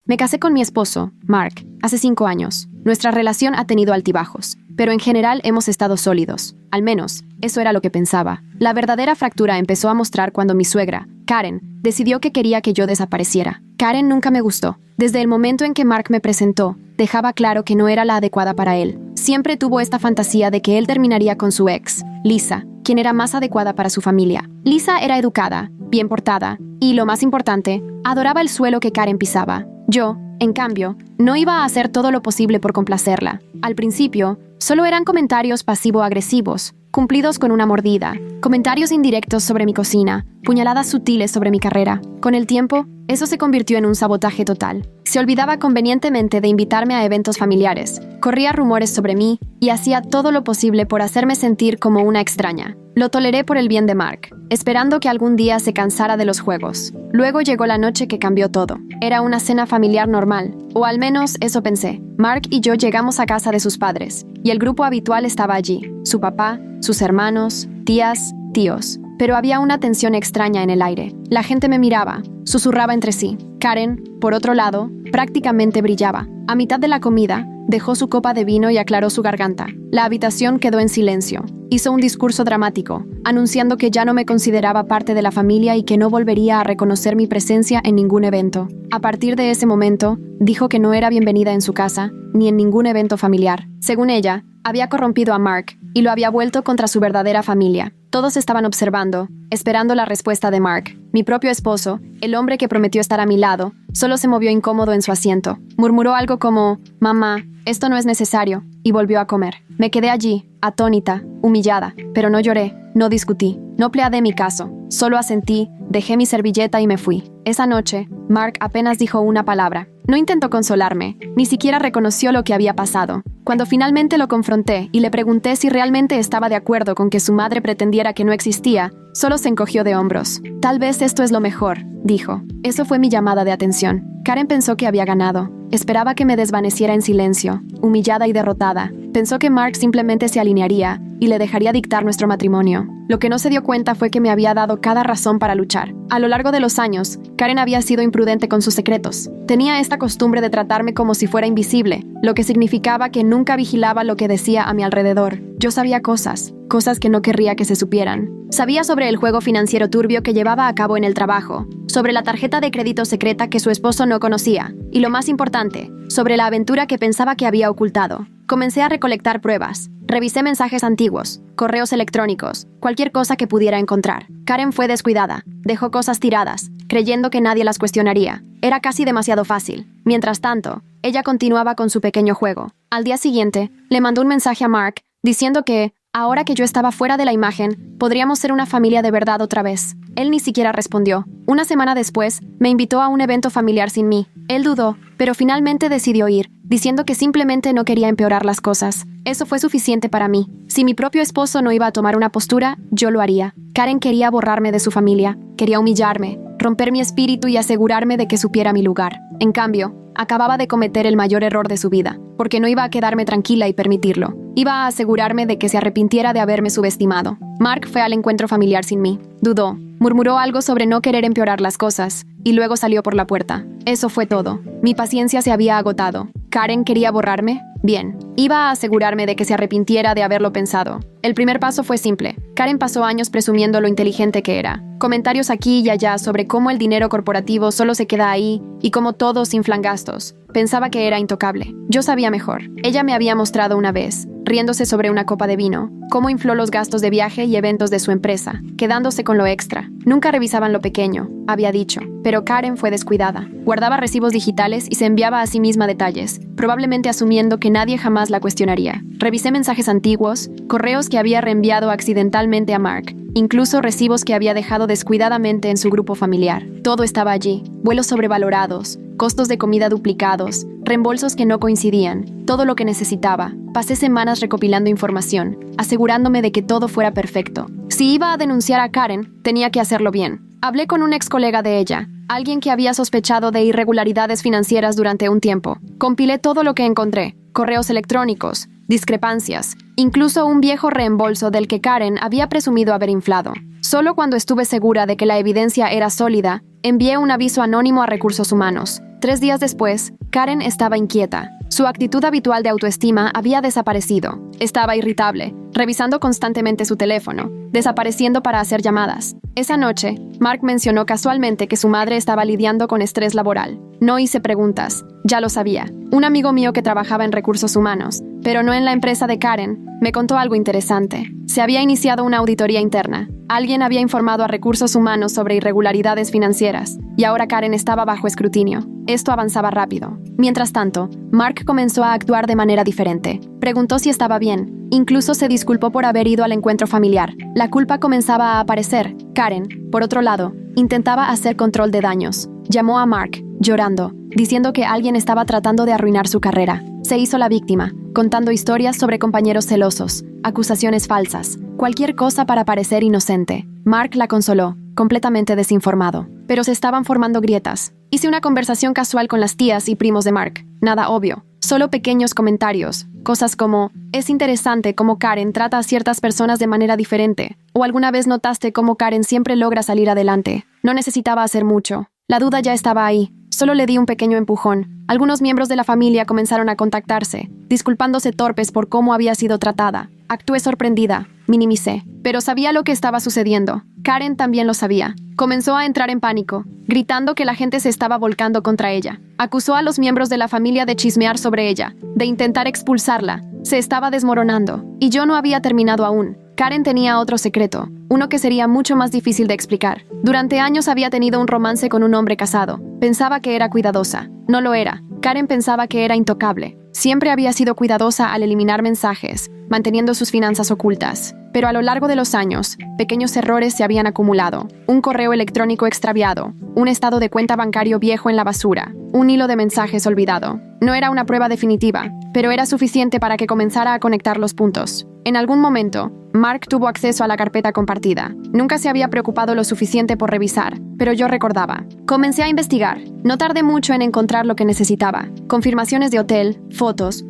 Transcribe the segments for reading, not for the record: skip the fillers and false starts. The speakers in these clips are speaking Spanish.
Me casé con mi esposo, Mark, hace 5 años. Nuestra relación ha tenido altibajos, pero en general hemos estado sólidos. Al menos, eso era lo que pensaba. La verdadera fractura empezó a mostrar cuando mi suegra, Karen, decidió que quería que yo desapareciera. Karen nunca me gustó. Desde el momento en que Mark me presentó, dejaba claro que no era la adecuada para él. Siempre tuvo esta fantasía de que él terminaría con su ex, Lisa, quien era más adecuada para su familia. Lisa era educada, bien portada, y, lo más importante, adoraba el suelo que Karen pisaba. Yo, en cambio, no iba a hacer todo lo posible por complacerla. Al principio, solo eran comentarios pasivo-agresivos, cumplidos con una mordida, comentarios indirectos sobre mi cocina, puñaladas sutiles sobre mi carrera. Con el tiempo, eso se convirtió en un sabotaje total. Se olvidaba convenientemente de invitarme a eventos familiares, corría rumores sobre mí y hacía todo lo posible por hacerme sentir como una extraña. Lo toleré por el bien de Mark, esperando que algún día se cansara de los juegos. Luego llegó la noche que cambió todo. Era una cena familiar normal, o al menos eso pensé. Mark y yo llegamos a casa de sus padres, y el grupo habitual estaba allí: su papá, sus hermanos, tías, tíos. Pero había una tensión extraña en el aire. La gente me miraba, susurraba entre sí. Karen, por otro lado, prácticamente brillaba. A mitad de la comida, dejó su copa de vino y aclaró su garganta. La habitación quedó en silencio. Hizo un discurso dramático, anunciando que ya no me consideraba parte de la familia y que no volvería a reconocer mi presencia en ningún evento. A partir de ese momento, dijo que no era bienvenida en su casa, ni en ningún evento familiar. Según ella, había corrompido a Mark y lo había vuelto contra su verdadera familia. Todos estaban observando, esperando la respuesta de Mark. Mi propio esposo, el hombre que prometió estar a mi lado, solo se movió incómodo en su asiento. Murmuró algo como: «Mamá, esto no es necesario», y volvió a comer. Me quedé allí, atónita, humillada, pero no lloré, no discutí, no pleadé mi caso. Solo asentí, dejé mi servilleta y me fui. Esa noche, Mark apenas dijo una palabra. No intentó consolarme, ni siquiera reconoció lo que había pasado. Cuando finalmente lo confronté y le pregunté si realmente estaba de acuerdo con que su madre pretendiera que no existía, solo se encogió de hombros. «Tal vez esto es lo mejor», dijo. Eso fue mi llamada de atención. Karen pensó que había ganado. Esperaba que me desvaneciera en silencio, humillada y derrotada. Pensó que Mark simplemente se alinearía y le dejaría dictar nuestro matrimonio. Lo que no se dio cuenta fue que me había dado cada razón para luchar. A lo largo de los años, Karen había sido imprudente con sus secretos. Tenía esta costumbre de tratarme como si fuera invisible, lo que significaba que nunca vigilaba lo que decía a mi alrededor. Yo sabía cosas que no querría que se supieran. Sabía sobre el juego financiero turbio que llevaba a cabo en el trabajo, sobre la tarjeta de crédito secreta que su esposo no conocía, y lo más importante, sobre la aventura que pensaba que había ocultado. Comencé a recolectar pruebas. Revisé mensajes antiguos, correos electrónicos, cualquier cosa que pudiera encontrar. Karen fue descuidada, dejó cosas tiradas, creyendo que nadie las cuestionaría. Era casi demasiado fácil. Mientras tanto, ella continuaba con su pequeño juego. Al día siguiente, le mandó un mensaje a Mark diciendo que, ahora que yo estaba fuera de la imagen, podríamos ser una familia de verdad otra vez. Él ni siquiera respondió. Una semana después, me invitó a un evento familiar sin mí. Él dudó, pero finalmente decidió ir, diciendo que simplemente no quería empeorar las cosas. Eso fue suficiente para mí. Si mi propio esposo no iba a tomar una postura, yo lo haría. Karen quería borrarme de su familia, quería humillarme, romper mi espíritu y asegurarme de que supiera mi lugar. En cambio, acababa de cometer el mayor error de su vida, porque no iba a quedarme tranquila y permitirlo. Iba a asegurarme de que se arrepintiera de haberme subestimado. Mark fue al encuentro familiar sin mí. Dudó, murmuró algo sobre no querer empeorar las cosas, y luego salió por la puerta. Eso fue todo. Mi paciencia se había agotado. ¿Karen quería borrarme? Bien. Iba a asegurarme de que se arrepintiera de haberlo pensado. El primer paso fue simple. Karen pasó años presumiendo lo inteligente que era. Comentarios aquí y allá sobre cómo el dinero corporativo solo se queda ahí y cómo todos inflan gastos. Pensaba que era intocable. Yo sabía mejor. Ella me había mostrado una vez, riéndose sobre una copa de vino, cómo infló los gastos de viaje y eventos de su empresa, quedándose con lo extra. Nunca revisaban lo pequeño, había dicho. Pero Karen fue descuidada. Guardaba recibos digitales y se enviaba a sí misma detalles, probablemente asumiendo que nadie jamás la cuestionaría. Revisé mensajes antiguos, correos que había reenviado accidentalmente a Mark, incluso recibos que había dejado descuidadamente en su grupo familiar. Todo estaba allí: vuelos sobrevalorados, costos de comida duplicados, reembolsos que no coincidían, todo lo que necesitaba. Pasé semanas recopilando información, asegurándome de que todo fuera perfecto. Si iba a denunciar a Karen, tenía que hacerlo bien. Hablé con un ex colega de ella, alguien que había sospechado de irregularidades financieras durante un tiempo. Compilé todo lo que encontré: correos electrónicos, discrepancias, incluso un viejo reembolso del que Karen había presumido haber inflado. Solo cuando estuve segura de que la evidencia era sólida, envié un aviso anónimo a Recursos Humanos. 3 días después, Karen estaba inquieta. Su actitud habitual de autoestima había desaparecido. Estaba irritable, revisando constantemente su teléfono, desapareciendo para hacer llamadas. Esa noche, Mark mencionó casualmente que su madre estaba lidiando con estrés laboral. No hice preguntas, ya lo sabía. Un amigo mío que trabajaba en recursos humanos, pero no en la empresa de Karen, me contó algo interesante. Se había iniciado una auditoría interna. Alguien había informado a recursos humanos sobre irregularidades financieras, y ahora Karen estaba bajo escrutinio. Esto avanzaba rápido. Mientras tanto, Mark comenzó a actuar de manera diferente. Preguntó si estaba bien. Incluso se disculpó por haber ido al encuentro familiar. La culpa comenzaba a aparecer. Karen, por otro lado, intentaba hacer control de daños. Llamó a Mark, llorando, diciendo que alguien estaba tratando de arruinar su carrera. Se hizo la víctima, contando historias sobre compañeros celosos, acusaciones falsas, cualquier cosa para parecer inocente. Mark la consoló, completamente desinformado. Pero se estaban formando grietas. Hice una conversación casual con las tías y primos de Mark. Nada obvio, solo pequeños comentarios. Cosas como, es interesante cómo Karen trata a ciertas personas de manera diferente. O alguna vez notaste cómo Karen siempre logra salir adelante. No necesitaba hacer mucho. La duda ya estaba ahí. Solo le di un pequeño empujón. Algunos miembros de la familia comenzaron a contactarse, disculpándose torpes por cómo había sido tratada. Actué sorprendida, minimicé, pero sabía lo que estaba sucediendo. Karen también lo sabía. Comenzó a entrar en pánico, gritando que la gente se estaba volcando contra ella. Acusó a los miembros de la familia de chismear sobre ella, de intentar expulsarla. Se estaba desmoronando, y yo no había terminado aún. Karen tenía otro secreto, uno que sería mucho más difícil de explicar. Durante años había tenido un romance con un hombre casado. Pensaba que era cuidadosa. No lo era. Karen pensaba que era intocable. Siempre había sido cuidadosa al eliminar mensajes, manteniendo sus finanzas ocultas. Pero a lo largo de los años, pequeños errores se habían acumulado. Un correo electrónico extraviado, un estado de cuenta bancario viejo en la basura, un hilo de mensajes olvidado. No era una prueba definitiva, pero era suficiente para que comenzara a conectar los puntos. En algún momento, Mark tuvo acceso a la carpeta compartida. Nunca se había preocupado lo suficiente por revisar, pero yo recordaba. Comencé a investigar. No tardé mucho en encontrar lo que necesitaba. Confirmaciones de hotel, fotos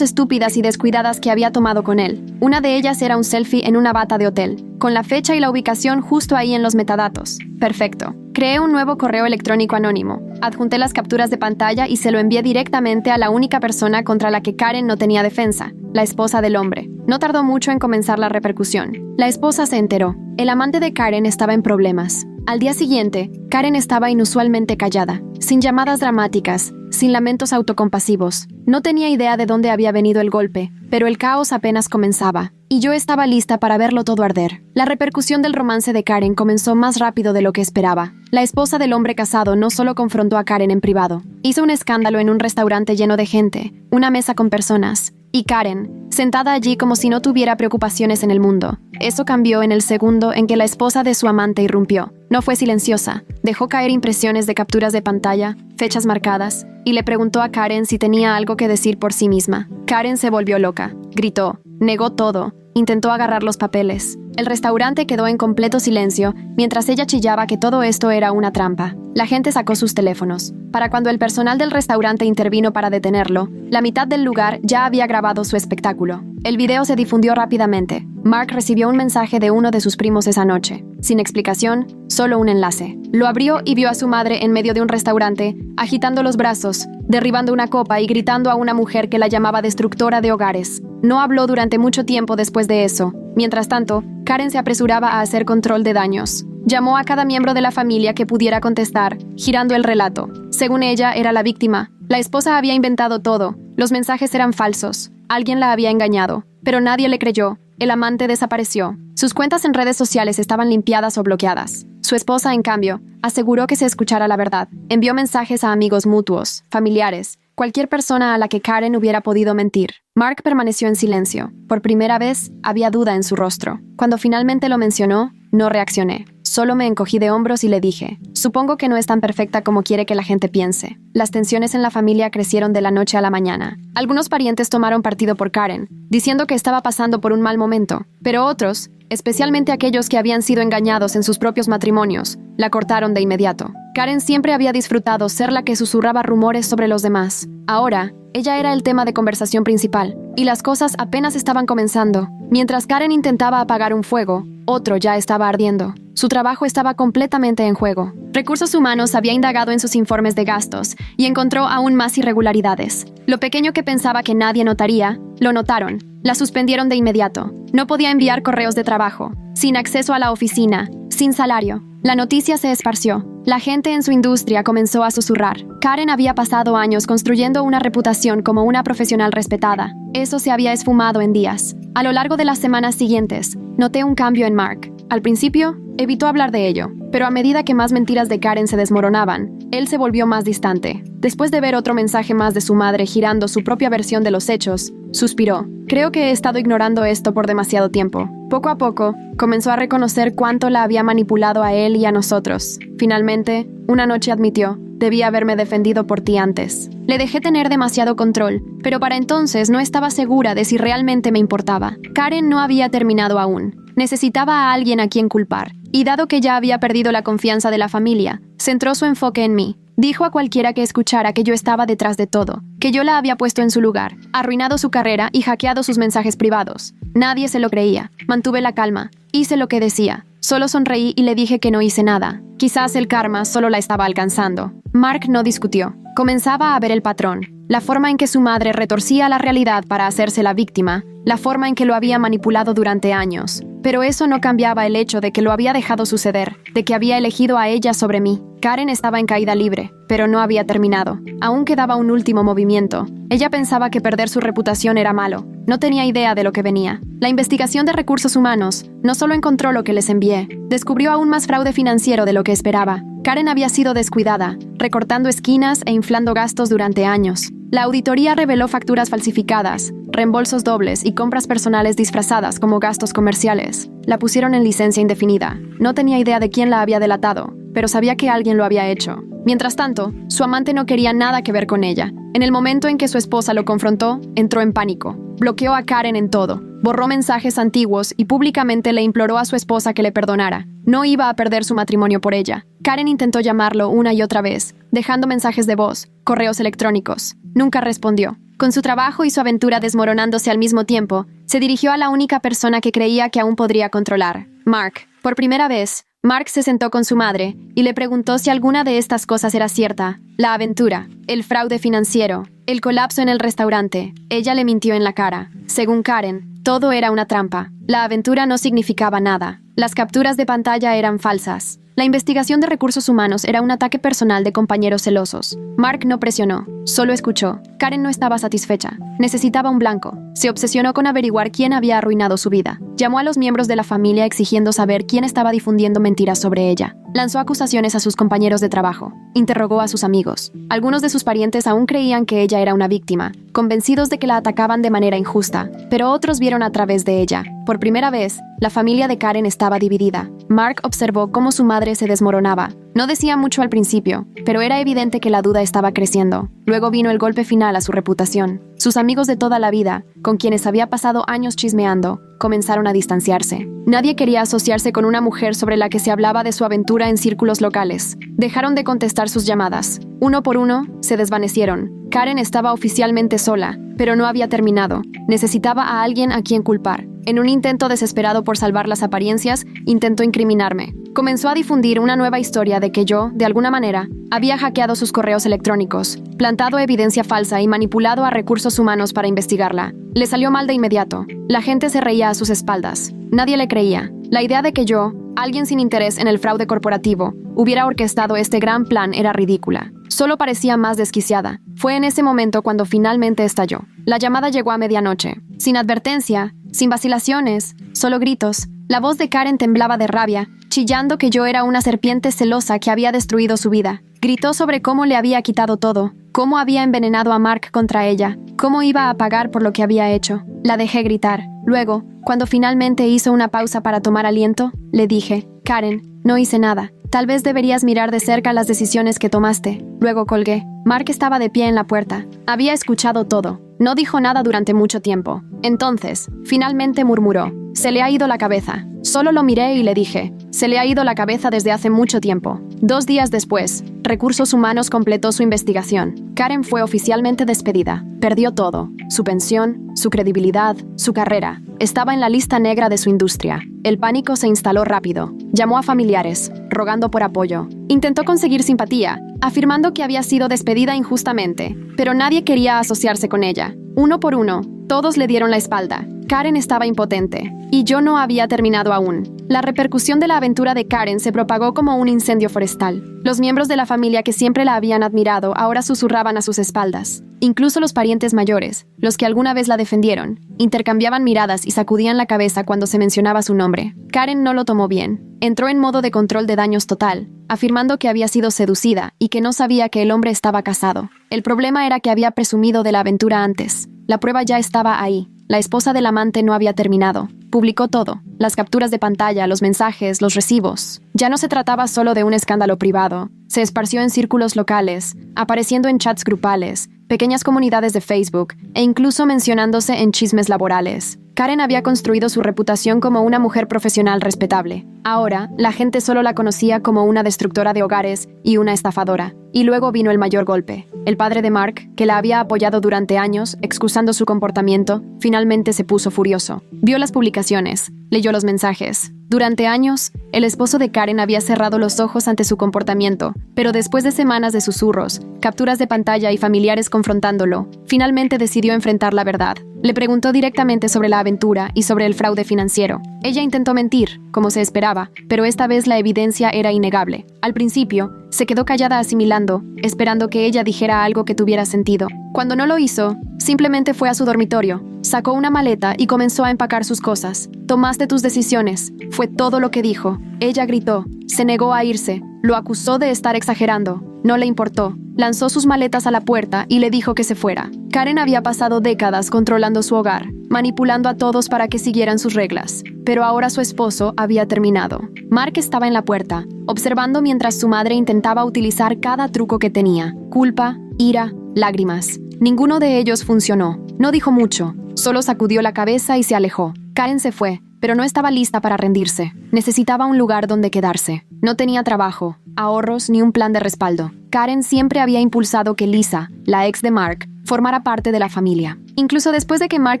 estúpidas y descuidadas que había tomado con él. Una de ellas era un selfie en una bata de hotel, con la fecha y la ubicación justo ahí en los metadatos. Perfecto. Creé un nuevo correo electrónico anónimo. Adjunté las capturas de pantalla y se lo envié directamente a la única persona contra la que Karen no tenía defensa, la esposa del hombre. No tardó mucho en comenzar la repercusión. La esposa se enteró. El amante de Karen estaba en problemas. Al día siguiente, Karen estaba inusualmente callada, sin llamadas dramáticas, sin lamentos autocompasivos. No tenía idea de dónde había venido el golpe, pero el caos apenas comenzaba, y yo estaba lista para verlo todo arder. La repercusión del romance de Karen comenzó más rápido de lo que esperaba. La esposa del hombre casado no solo confrontó a Karen en privado, hizo un escándalo en un restaurante lleno de gente, una mesa con personas, y Karen, sentada allí como si no tuviera preocupaciones en el mundo. Eso cambió en el segundo en que la esposa de su amante irrumpió. No fue silenciosa, dejó caer impresiones de capturas de pantalla, fechas marcadas, y le preguntó a Karen si tenía algo que decir por sí misma. Karen se volvió loca, gritó, negó todo, intentó agarrar los papeles. El restaurante quedó en completo silencio mientras ella chillaba que todo esto era una trampa. La gente sacó sus teléfonos. Para cuando el personal del restaurante intervino para detenerlo, la mitad del lugar ya había grabado su espectáculo. El video se difundió rápidamente. Mark recibió un mensaje de uno de sus primos esa noche. Sin explicación, solo un enlace. Lo abrió y vio a su madre en medio de un restaurante, agitando los brazos, derribando una copa y gritando a una mujer que la llamaba destructora de hogares. No habló durante mucho tiempo después de eso. Mientras tanto, Karen se apresuraba a hacer control de daños. Llamó a cada miembro de la familia que pudiera contestar, girando el relato. Según ella, era la víctima. La esposa había inventado todo. Los mensajes eran falsos. Alguien la había engañado. Pero nadie le creyó. El amante desapareció. Sus cuentas en redes sociales estaban limpiadas o bloqueadas. Su esposa, en cambio, aseguró que se escuchara la verdad. Envió mensajes a amigos mutuos, familiares, cualquier persona a la que Karen hubiera podido mentir. Mark permaneció en silencio. Por primera vez, había duda en su rostro. Cuando finalmente lo mencionó, no reaccioné. Solo me encogí de hombros y le dije, supongo que no es tan perfecta como quiere que la gente piense. Las tensiones en la familia crecieron de la noche a la mañana. Algunos parientes tomaron partido por Karen, diciendo que estaba pasando por un mal momento, pero otros, especialmente aquellos que habían sido engañados en sus propios matrimonios, la cortaron de inmediato. Karen siempre había disfrutado ser la que susurraba rumores sobre los demás. Ahora, ella era el tema de conversación principal, y las cosas apenas estaban comenzando. Mientras Karen intentaba apagar un fuego, otro ya estaba ardiendo. Su trabajo estaba completamente en juego. Recursos Humanos había indagado en sus informes de gastos y encontró aún más irregularidades. Lo pequeño que pensaba que nadie notaría, lo notaron. La suspendieron de inmediato. No podía enviar correos de trabajo, sin acceso a la oficina, sin salario. La noticia se esparció. La gente en su industria comenzó a susurrar. Karen había pasado años construyendo una reputación como una profesional respetada. Eso se había esfumado en días. A lo largo de las semanas siguientes, noté un cambio en Mark. Al principio, evitó hablar de ello, pero a medida que más mentiras de Karen se desmoronaban, él se volvió más distante. Después de ver otro mensaje más de su madre girando su propia versión de los hechos, suspiró. Creo que he estado ignorando esto por demasiado tiempo. Poco a poco, comenzó a reconocer cuánto la había manipulado a él y a nosotros. Finalmente, una noche admitió, debía haberme defendido por ti antes. Le dejé tener demasiado control, pero para entonces no estaba segura de si realmente me importaba. Karen no había terminado aún. Necesitaba a alguien a quien culpar. Y dado que ya había perdido la confianza de la familia, centró su enfoque en mí. Dijo a cualquiera que escuchara que yo estaba detrás de todo, que yo la había puesto en su lugar, arruinado su carrera y hackeado sus mensajes privados. Nadie se lo creía. Mantuve la calma. Hice lo que decía. Solo sonreí y le dije que no hice nada. Quizás el karma solo la estaba alcanzando. Mark no discutió. Comenzaba a ver el patrón. La forma en que su madre retorcía la realidad para hacerse la víctima, la forma en que lo había manipulado durante años. Pero eso no cambiaba el hecho de que lo había dejado suceder, de que había elegido a ella sobre mí. Karen estaba en caída libre, pero no había terminado. Aún quedaba un último movimiento. Ella pensaba que perder su reputación era malo. No tenía idea de lo que venía. La investigación de Recursos Humanos no solo encontró lo que les envié, descubrió aún más fraude financiero de lo que esperaba. Karen había sido descuidada, recortando esquinas e inflando gastos durante años. La auditoría reveló facturas falsificadas, reembolsos dobles y compras personales disfrazadas como gastos comerciales. La pusieron en licencia indefinida. No tenía idea de quién la había delatado, pero sabía que alguien lo había hecho. Mientras tanto, su amante no quería nada que ver con ella. En el momento en que su esposa lo confrontó, entró en pánico. Bloqueó a Karen en todo. Borró mensajes antiguos y públicamente le imploró a su esposa que le perdonara. No iba a perder su matrimonio por ella. Karen intentó llamarlo una y otra vez, dejando mensajes de voz, correos electrónicos. Nunca respondió. Con su trabajo y su aventura desmoronándose al mismo tiempo, se dirigió a la única persona que creía que aún podría controlar, Mark. Por primera vez, Mark se sentó con su madre y le preguntó si alguna de estas cosas era cierta. La aventura, el fraude financiero, el colapso en el restaurante. Ella le mintió en la cara. Según Karen, todo era una trampa. La aventura no significaba nada. Las capturas de pantalla eran falsas. La investigación de Recursos Humanos era un ataque personal de compañeros celosos. Mark no presionó, solo escuchó. Karen no estaba satisfecha. Necesitaba un blanco. Se obsesionó con averiguar quién había arruinado su vida. Llamó a los miembros de la familia exigiendo saber quién estaba difundiendo mentiras sobre ella. Lanzó acusaciones a sus compañeros de trabajo. Interrogó a sus amigos. Algunos de sus parientes aún creían que ella era una víctima, convencidos de que la atacaban de manera injusta, pero otros vieron a través de ella. Por primera vez, la familia de Karen estaba dividida. Mark observó cómo su madre se desmoronaba. No decía mucho al principio, pero era evidente que la duda estaba creciendo. Luego vino el golpe final a su reputación. Sus amigos de toda la vida, con quienes había pasado años chismeando, comenzaron a distanciarse. Nadie quería asociarse con una mujer sobre la que se hablaba de su aventura en círculos locales. Dejaron de contestar sus llamadas. Uno por uno, se desvanecieron. Karen estaba oficialmente sola, pero no había terminado. Necesitaba a alguien a quien culpar. En un intento desesperado por salvar las apariencias, intentó incriminarme. Comenzó a difundir una nueva historia de que yo, de alguna manera, había hackeado sus correos electrónicos, plantado evidencia falsa y manipulado a Recursos Humanos para investigarla. Le salió mal de inmediato. La gente se reía a sus espaldas. Nadie le creía. La idea de que yo, alguien sin interés en el fraude corporativo, hubiera orquestado este gran plan era ridícula. Solo parecía más desquiciada. Fue en ese momento cuando finalmente estalló. La llamada llegó a medianoche. Sin advertencia, sin vacilaciones, solo gritos. La voz de Karen temblaba de rabia, chillando que yo era una serpiente celosa que había destruido su vida. Gritó sobre cómo le había quitado todo, cómo había envenenado a Mark contra ella, cómo iba a pagar por lo que había hecho. La dejé gritar. Luego, cuando finalmente hizo una pausa para tomar aliento, le dije, Karen, no hice nada. Tal vez deberías mirar de cerca las decisiones que tomaste. Luego colgué. Mark estaba de pie en la puerta. Había escuchado todo. No dijo nada durante mucho tiempo. Entonces, finalmente murmuró. Se le ha ido la cabeza. Solo lo miré y le dije, se le ha ido la cabeza desde hace mucho tiempo. 2 días después, Recursos Humanos completó su investigación. Karen fue oficialmente despedida. Perdió todo. Su pensión, su credibilidad, su carrera. Estaba en la lista negra de su industria. el pánico se instaló rápido. Llamó a familiares, rogando por apoyo. Intentó conseguir simpatía, afirmando que había sido despedida injustamente, pero nadie quería asociarse con ella. Uno por uno, todos le dieron la espalda. Karen estaba impotente, y yo no había terminado aún. La repercusión de la aventura de Karen se propagó como un incendio forestal. Los miembros de la familia que siempre la habían admirado ahora susurraban a sus espaldas. Incluso los parientes mayores, los que alguna vez la defendieron, intercambiaban miradas y sacudían la cabeza cuando se mencionaba su nombre. Karen no lo tomó bien. Entró en modo de control de daños total, afirmando que había sido seducida y que no sabía que el hombre estaba casado. El problema era que había presumido de la aventura antes. La prueba ya estaba ahí. La esposa del amante no había terminado. Publicó todo, las capturas de pantalla, los mensajes, los recibos. Ya no se trataba solo de un escándalo privado. Se esparció en círculos locales, apareciendo en chats grupales, pequeñas comunidades de Facebook e incluso mencionándose en chismes laborales. Karen había construido su reputación como una mujer profesional respetable. Ahora, la gente solo la conocía como una destructora de hogares y una estafadora. Y luego vino el mayor golpe. El padre de Mark, que la había apoyado durante años, excusando su comportamiento, finalmente se puso furioso. Vio las publicaciones, leyó los mensajes. Durante años, el esposo de Karen había cerrado los ojos ante su comportamiento, pero después de semanas de susurros, capturas de pantalla y familiares confrontándolo, finalmente decidió enfrentar la verdad. Le preguntó directamente sobre la aventura y sobre el fraude financiero. Ella intentó mentir, como se esperaba, pero esta vez la evidencia era innegable. Al principio, se quedó callada asimilando, esperando que ella dijera algo que tuviera sentido. Cuando no lo hizo, simplemente fue a su dormitorio, sacó una maleta y comenzó a empacar sus cosas. «Tomaste tus decisiones», fue todo lo que dijo. Ella gritó, se negó a irse, lo acusó de estar exagerando. No le importó. Lanzó sus maletas a la puerta y le dijo que se fuera. Karen había pasado décadas controlando su hogar, manipulando a todos para que siguieran sus reglas. Pero ahora su esposo había terminado. Mark estaba en la puerta, observando mientras su madre intentaba utilizar cada truco que tenía. Culpa, ira, lágrimas. Ninguno de ellos funcionó. No dijo mucho, solo sacudió la cabeza y se alejó. Karen se fue, pero no estaba lista para rendirse. Necesitaba un lugar donde quedarse. No tenía trabajo, ahorros ni un plan de respaldo. Karen siempre había impulsado que Lisa, la ex de Mark, formara parte de la familia. Incluso después de que Mark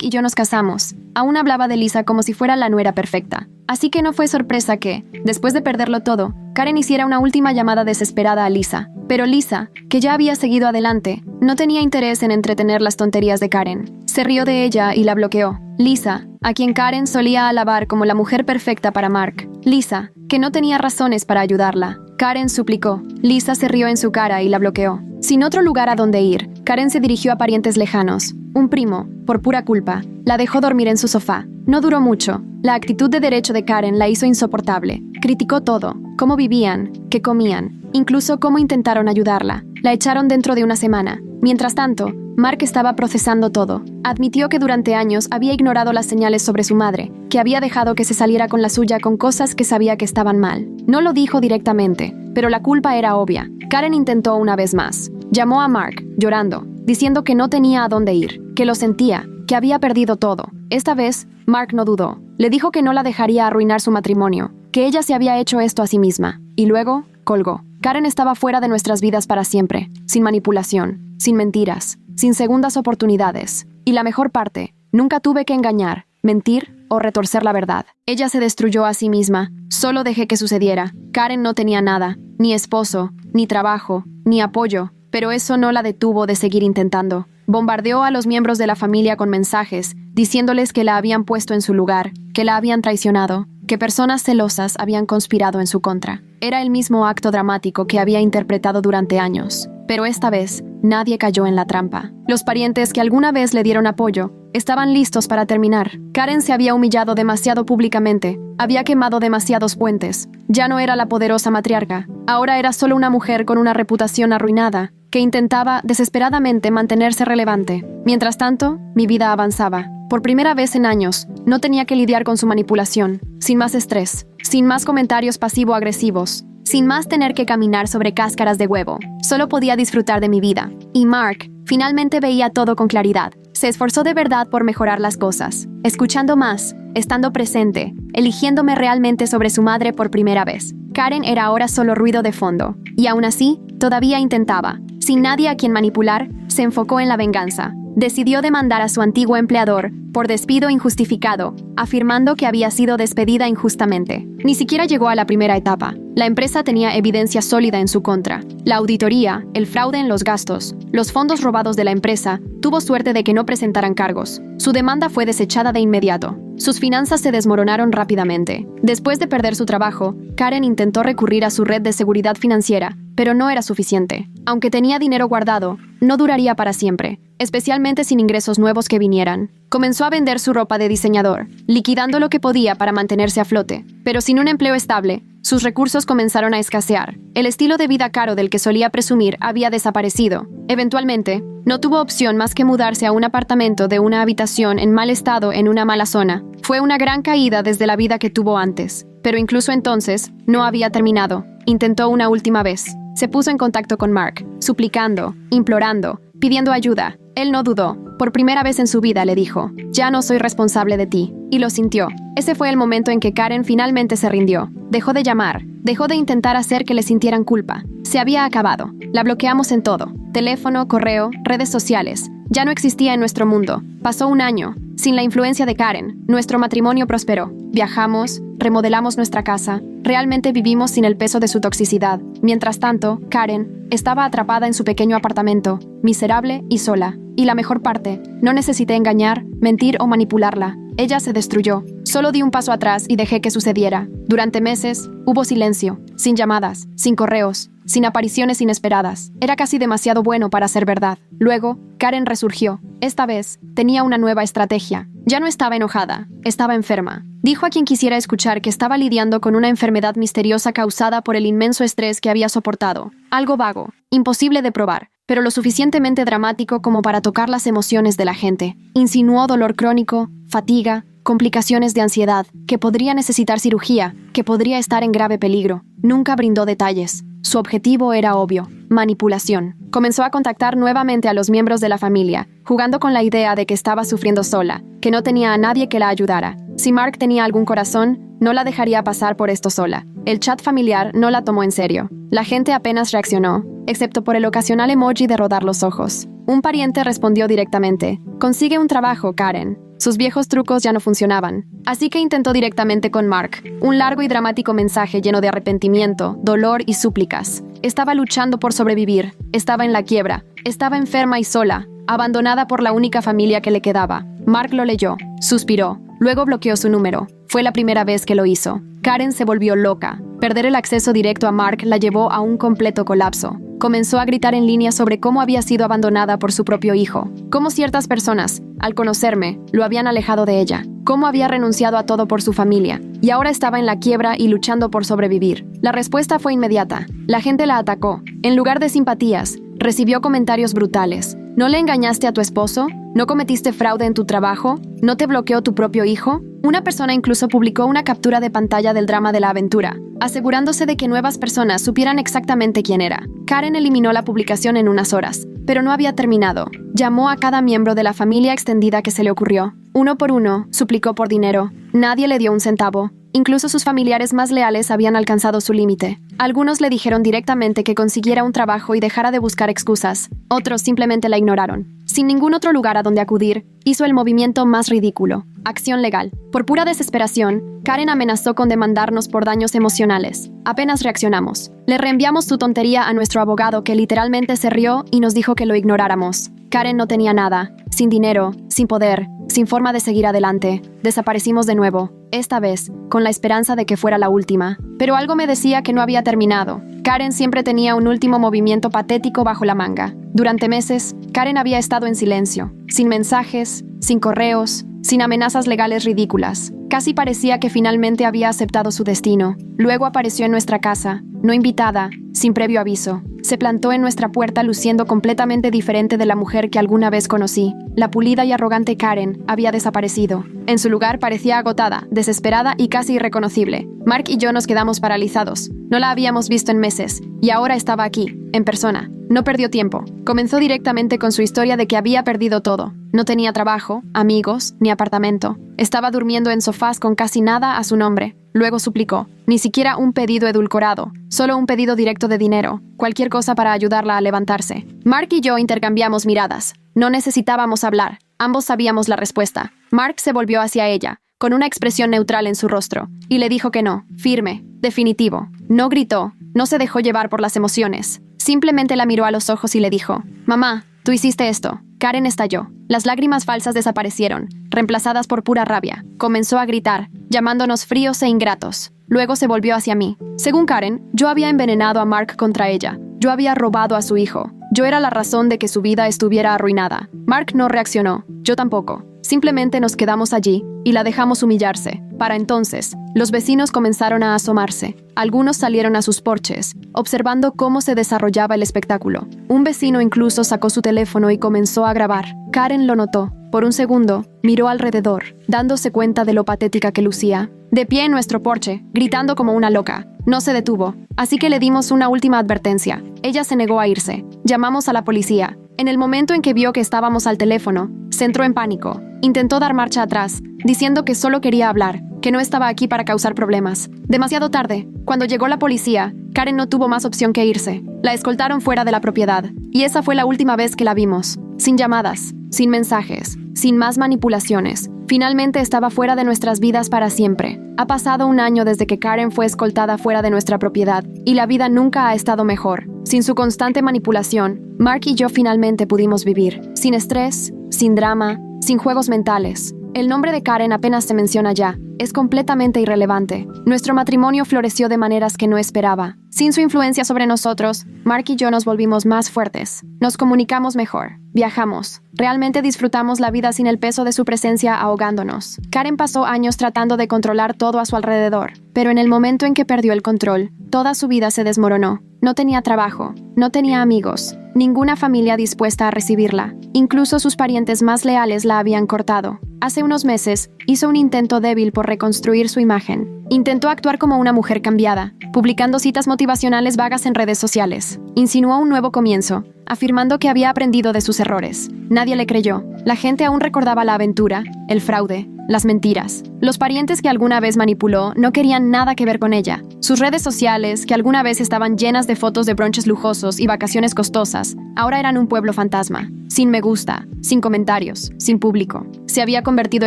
y yo nos casamos, aún hablaba de Lisa como si fuera la nuera perfecta. Así que no fue sorpresa que, después de perderlo todo, Karen hiciera una última llamada desesperada a Lisa. Pero Lisa, que ya había seguido adelante, no tenía interés en entretener las tonterías de Karen. Se rió de ella y la bloqueó. Lisa, a quien Karen solía alabar como la mujer perfecta para Mark. Lisa, que no tenía razones para ayudarla. Karen suplicó. Lisa se rió en su cara y la bloqueó. Sin otro lugar a donde ir, Karen se dirigió a parientes lejanos. Un primo, por pura culpa, la dejó dormir en su sofá. No duró mucho. La actitud de derecho de Karen la hizo insoportable. Criticó todo, cómo vivían, qué comían, incluso cómo intentaron ayudarla. La echaron dentro de una semana. Mientras tanto, Mark estaba procesando todo. Admitió que durante años había ignorado las señales sobre su madre, que había dejado que se saliera con la suya con cosas que sabía que estaban mal. No lo dijo directamente, pero la culpa era obvia. Karen intentó una vez más. Llamó a Mark, llorando, diciendo que no tenía a dónde ir, que lo sentía, que había perdido todo. Esta vez, Mark no dudó. Le dijo que no la dejaría arruinar su matrimonio, que ella se había hecho esto a sí misma. Y luego, colgó. Karen estaba fuera de nuestras vidas para siempre, sin manipulación, sin mentiras, sin segundas oportunidades. Y la mejor parte, nunca tuve que engañar, mentir o retorcer la verdad. Ella se destruyó a sí misma. Solo dejé que sucediera. Karen no tenía nada, ni esposo, ni trabajo, ni apoyo, pero eso no la detuvo de seguir intentando. Bombardeó a los miembros de la familia con mensajes, diciéndoles que la habían puesto en su lugar, que la habían traicionado, que personas celosas habían conspirado en su contra. Era el mismo acto dramático que había interpretado durante años. Pero esta vez, nadie cayó en la trampa. Los parientes que alguna vez le dieron apoyo estaban listos para terminar. Karen se había humillado demasiado públicamente, había quemado demasiados puentes. Ya no era la poderosa matriarca, ahora era solo una mujer con una reputación arruinada, que intentaba desesperadamente mantenerse relevante. Mientras tanto, mi vida avanzaba. Por primera vez en años, no tenía que lidiar con su manipulación, sin más estrés, sin más comentarios pasivo-agresivos, sin más tener que caminar sobre cáscaras de huevo. Solo podía disfrutar de mi vida. Y Mark finalmente veía todo con claridad. Se esforzó de verdad por mejorar las cosas, escuchando más, estando presente, eligiéndome realmente sobre su madre por primera vez. Karen era ahora solo ruido de fondo, y aún así, todavía intentaba. Sin nadie a quien manipular, se enfocó en la venganza. Decidió demandar a su antiguo empleador por despido injustificado afirmando que había sido despedida injustamente. Ni siquiera llegó a la primera etapa. La empresa tenía evidencia sólida en su contra. La auditoría, el fraude en los gastos, los fondos robados de la empresa, tuvo suerte de que no presentaran cargos. Su demanda fue desechada de inmediato. Sus finanzas se desmoronaron rápidamente. Después de perder su trabajo, Karen intentó recurrir a su red de seguridad financiera, pero no era suficiente. Aunque tenía dinero guardado, no duraría para siempre, especialmente sin ingresos nuevos que vinieran. Comenzó a vender su ropa de diseñador, liquidando lo que podía para mantenerse a flote, pero sin un empleo estable, sus recursos comenzaron a escasear. El estilo de vida caro del que solía presumir había desaparecido. Eventualmente, no tuvo opción más que mudarse a un apartamento de una habitación en mal estado en una mala zona. Fue una gran caída desde la vida que tuvo antes, pero incluso entonces, no había terminado. Intentó una última vez. Se puso en contacto con Mark, suplicando, implorando, pidiendo ayuda. Él no dudó. Por primera vez en su vida le dijo, «Ya no soy responsable de ti». Y lo sintió. Ese fue el momento en que Karen finalmente se rindió. Dejó de llamar. Dejó de intentar hacer que le sintieran culpa. Se había acabado. La bloqueamos en todo. Teléfono, correo, redes sociales. Ya no existía en nuestro mundo. Pasó un año. Sin la influencia de Karen, nuestro matrimonio prosperó. Viajamos, remodelamos nuestra casa. Realmente vivimos sin el peso de su toxicidad. Mientras tanto, Karen estaba atrapada en su pequeño apartamento, miserable y sola. Y la mejor parte, no necesité engañar, mentir o manipularla. Ella se destruyó. Solo di un paso atrás y dejé que sucediera. Durante meses, hubo silencio, sin llamadas, sin correos, sin apariciones inesperadas. Era casi demasiado bueno para ser verdad. Luego, Karen resurgió. Esta vez, tenía una nueva estrategia. Ya no estaba enojada, estaba enferma. Dijo a quien quisiera escuchar que estaba lidiando con una enfermedad misteriosa causada por el inmenso estrés que había soportado. Algo vago, imposible de probar, pero lo suficientemente dramático como para tocar las emociones de la gente. Insinuó dolor crónico, fatiga, complicaciones de ansiedad, que podría necesitar cirugía, que podría estar en grave peligro. Nunca brindó detalles. Su objetivo era obvio: manipulación. Comenzó a contactar nuevamente a los miembros de la familia, jugando con la idea de que estaba sufriendo sola, que no tenía a nadie que la ayudara. Si Mark tenía algún corazón, no la dejaría pasar por esto sola. El chat familiar no la tomó en serio. La gente apenas reaccionó, excepto por el ocasional emoji de rodar los ojos. Un pariente respondió directamente: «Consigue un trabajo, Karen». Sus viejos trucos ya no funcionaban, así que intentó directamente con Mark. Un largo y dramático mensaje lleno de arrepentimiento, dolor y súplicas. Estaba luchando por sobrevivir, estaba en la quiebra, estaba enferma y sola, abandonada por la única familia que le quedaba. Mark lo leyó, suspiró, luego bloqueó su número. Fue la primera vez que lo hizo. Karen se volvió loca. Perder el acceso directo a Mark la llevó a un completo colapso. Comenzó a gritar en línea sobre cómo había sido abandonada por su propio hijo, cómo ciertas personas, al conocerme, lo habían alejado de ella, cómo había renunciado a todo por su familia, y ahora estaba en la quiebra y luchando por sobrevivir. La respuesta fue inmediata. La gente la atacó. En lugar de simpatías, recibió comentarios brutales. ¿No le engañaste a tu esposo? ¿No cometiste fraude en tu trabajo? ¿No te bloqueó tu propio hijo? Una persona incluso publicó una captura de pantalla del drama de la aventura, asegurándose de que nuevas personas supieran exactamente quién era. Karen eliminó la publicación en unas horas, pero no había terminado. Llamó a cada miembro de la familia extendida que se le ocurrió. Uno por uno, suplicó por dinero. Nadie le dio un centavo. Incluso sus familiares más leales habían alcanzado su límite. Algunos le dijeron directamente que consiguiera un trabajo y dejara de buscar excusas. Otros simplemente la ignoraron. Sin ningún otro lugar a donde acudir, hizo el movimiento más ridículo: acción legal. Por pura desesperación, Karen amenazó con demandarnos por daños emocionales. Apenas reaccionamos. Le reenviamos su tontería a nuestro abogado, que literalmente se rió y nos dijo que lo ignoráramos. Karen no tenía nada, sin dinero, sin poder, sin forma de seguir adelante. Desaparecimos de nuevo, esta vez con la esperanza de que fuera la última. Pero algo me decía que no había terminado. Karen siempre tenía un último movimiento patético bajo la manga. Durante meses, Karen había estado en silencio, sin mensajes, sin correos, sin amenazas legales ridículas. Casi parecía que finalmente había aceptado su destino. Luego apareció en nuestra casa, no invitada, sin previo aviso. Se plantó en nuestra puerta luciendo completamente diferente de la mujer que alguna vez conocí. La pulida y arrogante Karen había desaparecido. En su lugar parecía agotada, desesperada y casi irreconocible. Mark y yo nos quedamos paralizados. No la habíamos visto en meses, y ahora estaba aquí, en persona. No perdió tiempo. Comenzó directamente con su historia de que había perdido todo. No tenía trabajo, amigos, ni apartamento. Estaba durmiendo en sofás con casi nada a su nombre. Luego suplicó. Ni siquiera un pedido edulcorado, solo un pedido directo de dinero. Cualquier cosa para ayudarla a levantarse. Mark y yo intercambiamos miradas. No necesitábamos hablar. Ambos sabíamos la respuesta. Mark se volvió hacia ella, con una expresión neutral en su rostro, y le dijo que no, firme, definitivo. No gritó, no se dejó llevar por las emociones. Simplemente la miró a los ojos y le dijo, «Mamá, tú hiciste esto». Karen estalló. Las lágrimas falsas desaparecieron, reemplazadas por pura rabia. Comenzó a gritar, llamándonos fríos e ingratos. Luego se volvió hacia mí. Según Karen, yo había envenenado a Mark contra ella. Yo había robado a su hijo. Yo era la razón de que su vida estuviera arruinada. Mark no reaccionó. Yo tampoco. Simplemente nos quedamos allí y la dejamos humillarse. Para entonces, los vecinos comenzaron a asomarse. Algunos salieron a sus porches, observando cómo se desarrollaba el espectáculo. Un vecino incluso sacó su teléfono y comenzó a grabar. Karen lo notó. Por un segundo, miró alrededor, dándose cuenta de lo patética que lucía. De pie en nuestro porche, gritando como una loca. No se detuvo, así que le dimos una última advertencia. Ella se negó a irse. Llamamos a la policía. En el momento en que vio que estábamos al teléfono, se entró en pánico. Intentó dar marcha atrás, diciendo que solo quería hablar, que no estaba aquí para causar problemas. Demasiado tarde, cuando llegó la policía, Karen no tuvo más opción que irse. La escoltaron fuera de la propiedad, y esa fue la última vez que la vimos. Sin llamadas, sin mensajes, sin más manipulaciones. Finalmente estaba fuera de nuestras vidas para siempre. Ha pasado un año desde que Karen fue escoltada fuera de nuestra propiedad, y la vida nunca ha estado mejor. Sin su constante manipulación, Mark y yo finalmente pudimos vivir. Sin estrés, sin drama, sin juegos mentales. El nombre de Karen apenas se menciona ya. Es completamente irrelevante. Nuestro matrimonio floreció de maneras que no esperaba. Sin su influencia sobre nosotros, Mark y yo nos volvimos más fuertes. Nos comunicamos mejor. Viajamos. Realmente disfrutamos la vida sin el peso de su presencia ahogándonos. Karen pasó años tratando de controlar todo a su alrededor, pero en el momento en que perdió el control, toda su vida se desmoronó. No tenía trabajo, no tenía amigos, ninguna familia dispuesta a recibirla. Incluso sus parientes más leales la habían cortado. Hace unos meses, hizo un intento débil por reconstruir su imagen. Intentó actuar como una mujer cambiada, publicando citas motivacionales vagas en redes sociales. Insinuó un nuevo comienzo, afirmando que había aprendido de sus errores. Nadie le creyó. La gente aún recordaba la aventura, el fraude, las mentiras. Los parientes que alguna vez manipuló no querían nada que ver con ella. Sus redes sociales, que alguna vez estaban llenas de fotos de brunches lujosos y vacaciones costosas, ahora eran un pueblo fantasma. Sin me gusta, sin comentarios, sin público. Se había convertido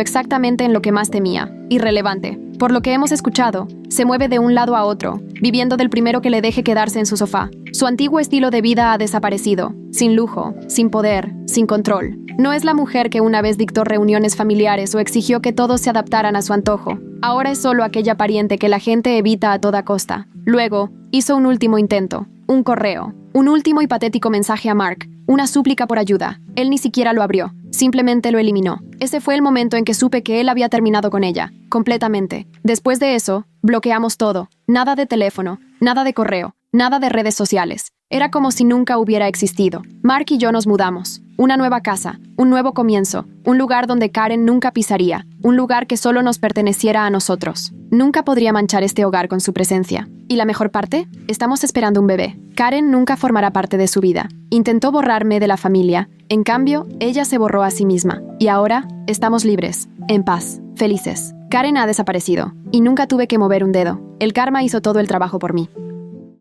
exactamente en lo que más temía, irrelevante. Por lo que hemos escuchado, se mueve de un lado a otro, viviendo del primero que le deje quedarse en su sofá. Su antiguo estilo de vida ha desaparecido, sin lujo, sin poder, sin control. No es la mujer que una vez dictó reuniones familiares o exigió que todos se adaptaran a su antojo. Ahora es solo aquella pariente que la gente evita a toda costa. Luego, hizo un último intento, un correo, un último y patético mensaje a Mark, una súplica por ayuda. Él ni siquiera lo abrió, simplemente lo eliminó. Ese fue el momento en que supe que él había terminado con ella, completamente. Después de eso, bloqueamos todo. Nada de teléfono, nada de correo, nada de redes sociales. Era como si nunca hubiera existido. Mark y yo nos mudamos. Una nueva casa, un nuevo comienzo, un lugar donde Karen nunca pisaría, un lugar que solo nos perteneciera a nosotros. Nunca podría manchar este hogar con su presencia. ¿Y la mejor parte? Estamos esperando un bebé. Karen nunca formará parte de su vida. Intentó borrarme de la familia. En cambio, ella se borró a sí misma. Y ahora, estamos libres, en paz, felices. Karen ha desaparecido, y nunca tuve que mover un dedo. El karma hizo todo el trabajo por mí.